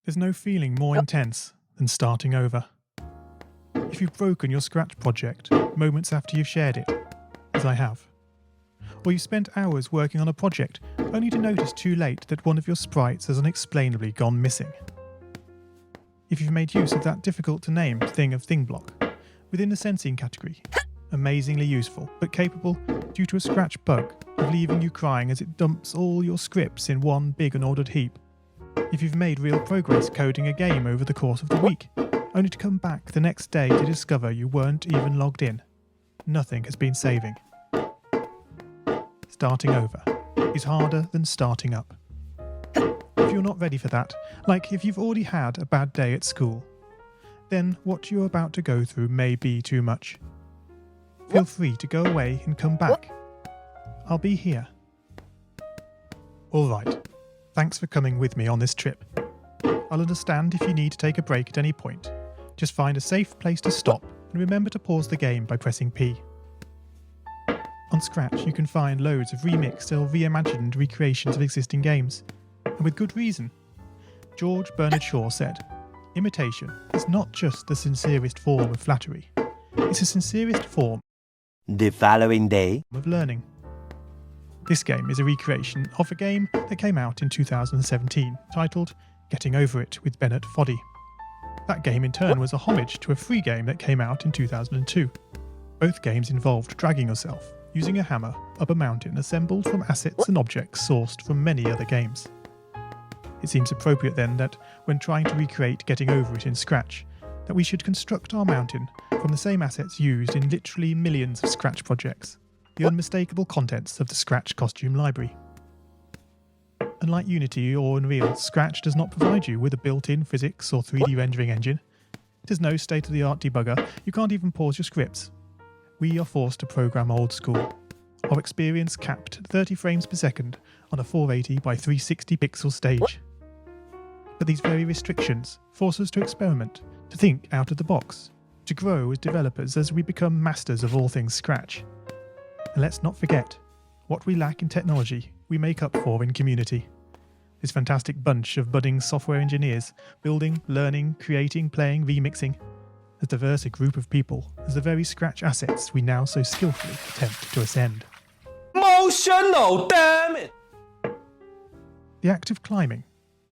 There's no feeling more intense than starting over. If you've broken your Scratch project moments after you've shared it, as I have, or you've spent hours working on a project only to notice too late that one of your sprites has unexplainably gone missing. If you've made use of that difficult-to-name thing of thing block within the sensing category, amazingly useful but capable, due to a Scratch bug, of leaving you crying as it dumps all your scripts in one big unordered heap. If you've made real progress coding a game over the course of the week, only to come back the next day to discover you weren't even logged in, nothing has been saving. Starting over is harder than starting up. If you're not ready for that, like if you've already had a bad day at school, then what you're about to go through may be too much. Feel free to go away and come back. I'll be here. Alright, thanks for coming with me on this trip. I'll understand if you need to take a break at any point. Just find a safe place to stop and remember to pause the game by pressing P. On Scratch you can find loads of remixed or reimagined recreations of existing games, and with good reason. George Bernard Shaw said, "Imitation is not just the sincerest form of flattery, it's the sincerest form The following day, of learning." This game is a recreation of a game that came out in 2017, titled Getting Over It with Bennett Foddy. That game in turn was a homage to a free game that came out in 2002. Both games involved dragging yourself, using a hammer, up a mountain assembled from assets and objects sourced from many other games. It seems appropriate then that, when trying to recreate Getting Over It in Scratch, that we should construct our mountain from the same assets used in literally millions of Scratch projects, the unmistakable contents of the Scratch costume library. Unlike Unity or Unreal, Scratch does not provide you with a built-in physics or 3D rendering engine. It has no state-of-the-art debugger, you can't even pause your scripts. We are forced to program old school, our experience capped at 30 frames per second on a 480 by 360 pixel stage. But these very restrictions force us to experiment, to think out of the box, to grow as developers as we become masters of all things Scratch. And let's not forget, what we lack in technology, we make up for in community. This fantastic bunch of budding software engineers, building, learning, creating, playing, remixing, as diverse a group of people as the very Scratch assets we now so skillfully attempt to ascend. Emotional, damn it! The act of climbing